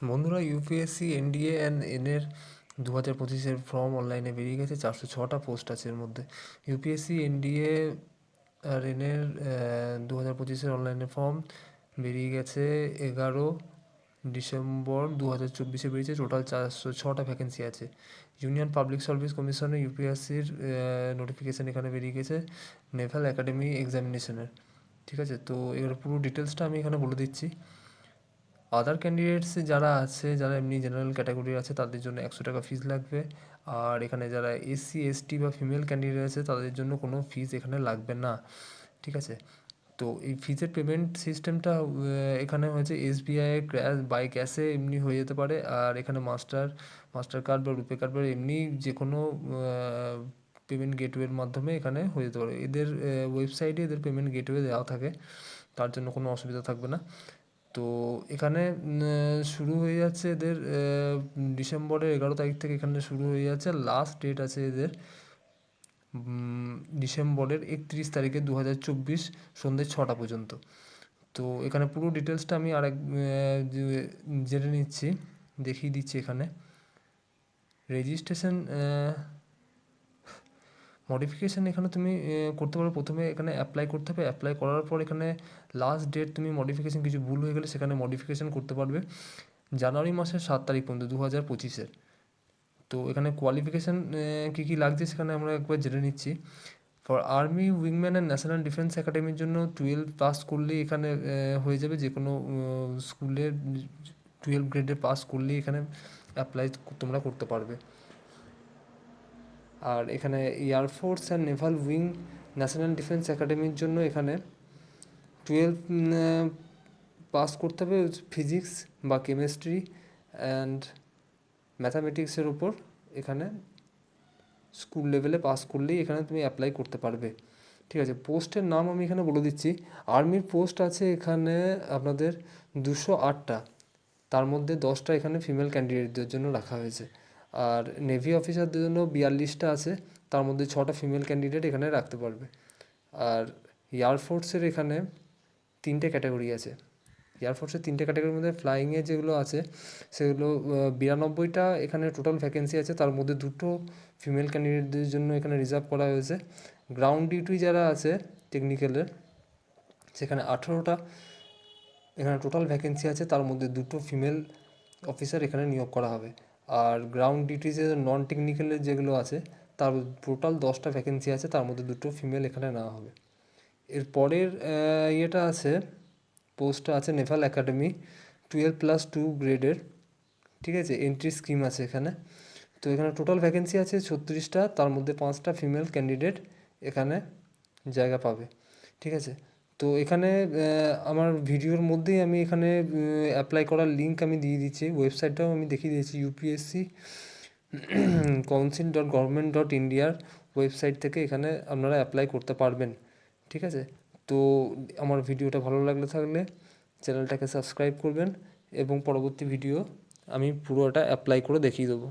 বন্ধুরা, UPSC NDA and এনের 2025-এর form অনলাইনে বেরিয়ে গেছে। 406টা পোস্ট আছে এর মধ্যে। ইউপিএসসি এনডিএ আর এনের 2025-এর অনলাইনে ফর্ম বেরিয়ে গেছে 11 ডিসেম্বর 2024-এ বেরিয়েছে। টোটাল 406টা ভ্যাকেন্সি আছে। ইউনিয়ন পাবলিক সার্ভিস কমিশনে ইউপিএসসির নোটিফিকেশান এখানে বেরিয়ে গেছে নেভাল একাডেমি এক্সামিনেশনের। ঠিক আছে, তো এর পুরো ডিটেলসটা আমি এখানে বলে দিচ্ছি। আদার ক্যান্ডিডেটস যারা আছে, যারা এমনি জেনারেল ক্যাটাগরি আছে, তাদের জন্য 100 টাকা ফিস লাগবে। আর এখানে যারা এসসি এসটি বা ফিমেল ক্যান্ডিডেট আছে, তাদের জন্য কোনো ফিস এখানে লাগবে না। ঠিক আছে, তো এই ফিজের পেমেন্ট সিস্টেমটা এখানে হয়েছে এসবিআই বাই ক্যাশে এমনি হয়ে যেতে পারে। আর এখানে মাস্টার কার্ড বা রুপে কার্ড বা এমনি যে কোনো পেমেন্ট গেটওয়ের মাধ্যমে এখানে হয়ে যেতে পারে। এদের ওয়েবসাইটে এদের পেমেন্ট গেটওয়ে দেওয়া থাকে, তার জন্য কোনো অসুবিধা থাকবে না। তো এখানে শুরু হয়ে যাচ্ছে এদের ডিসেম্বরের 11 তারিখ থেকে এখানে শুরু হয়ে যাচ্ছে। লাস্ট ডেট আছে এদের ডিসেম্বরের 31 তারিখে 2024 সন্ধ্যে 6টা পর্যন্ত। তো এখানে পুরো ডিটেলসটা আমি জেনে নিচ্ছি, দেখিয়ে দিচ্ছি। এখানে রেজিস্ট্রেশন মডিফিকেশান এখানে তুমি করতে পারো। প্রথমে এখানে অ্যাপ্লাই করতে হবে। অ্যাপ্লাই করার পর এখানে লাস্ট ডেট তুমি মডিফিকেশান কিছু ভুল হয়ে গেলে সেখানে মডিফিকেশান করতে পারবে জানুয়ারি মাসের 7 তারিখ পর্যন্ত 2025-এর। তো এখানে কোয়ালিফিকেশান কী কী লাগছে সেখানে আমরা একবার জেনে নিচ্ছি। ফর আর্মি, উইংম্যান অ্যান্ড ন্যাশনাল ডিফেন্স একাডেমির জন্য 12 পাস করলেই এখানে হয়ে যাবে। যে কোনো স্কুলের 12 গ্রেডে পাস করলেই এখানে অ্যাপ্লাই তোমরা করতে পারবে। আর এখানে air force and Naval wing national defence একাডেমির জন্য এখানে 12 পাস করতে হবে ফিজিক্স বা কেমিস্ট্রি অ্যান্ড ম্যাথামেটিক্সের উপর। এখানে স্কুল লেভেলে পাস করলেই এখানে তুমি অ্যাপ্লাই করতে পারবে। ঠিক আছে, পোস্টের নাম আমি এখানে বলে দিচ্ছি। আর্মির পোস্ট আছে এখানে আপনাদের 208টা, তার মধ্যে 10টা এখানে ফিমেল ক্যান্ডিডেটদের জন্য রাখা হয়েছে। আর নেভি অফিসারদের জন্য 42টা আছে, তার মধ্যে 6টা ফিমেল ক্যান্ডিডেট এখানে রাখতে পারবে। আর এয়ারফোর্সের এখানে 3টে ক্যাটাগরি আছে। এয়ারফোর্সের 3টে ক্যাটাগরির মধ্যে ফ্লাইংয়ে যেগুলো আছে সেগুলো 92টা এখানে টোটাল ভ্যাকেন্সি আছে, তার মধ্যে 2টো ফিমেল ক্যান্ডিডেটদের জন্য এখানে রিজার্ভ করা হয়েছে। গ্রাউন্ড ডিউটি যারা আছে টেকনিক্যালের, সেখানে 18টা এখানে টোটাল ভ্যাকেন্সি আছে, তার মধ্যে 2টো ফিমেল অফিসার এখানে নিয়োগ করা হবে। আর গ্রাউন্ড ডিউটিতে নন টেকনিক্যালের যেগুলো আছে তার টোটাল 10টা ভ্যাকেন্সি আছে, তার মধ্যে 2টো ফিমেল এখানে নেওয়া হবে। এর পরের ইয়েটা আছে, পোস্টটা আছে নেভাল একাডেমি 12+2 গ্রেডের। ঠিক আছে, এন্ট্রি স্কিম আছে এখানে। তো এখানে টোটাল ভ্যাকেন্সি আছে 36টা, তার মধ্যে 5টা ফিমেল ক্যান্ডিডেট এখানে জায়গা পাবে। ঠিক আছে, তো এখানে আমার ভিডিওর মধ্যেই আমি এখানে অ্যাপ্লাই করার লিঙ্ক আমি দিয়ে দিচ্ছি। ওয়েবসাইটটাও আমি দেখিয়ে দিয়েছি, ইউপিএসসি council.government.indiaর ওয়েবসাইট থেকে এখানে আপনারা অ্যাপ্লাই করতে পারবেন। ঠিক আছে, তো আমার ভিডিওটা ভালো লাগলে থাকলে চ্যানেলটাকে সাবস্ক্রাইব করবেন এবং পরবর্তী ভিডিও আমি পুরোটা অ্যাপ্লাই করে দেখিয়ে দেবো।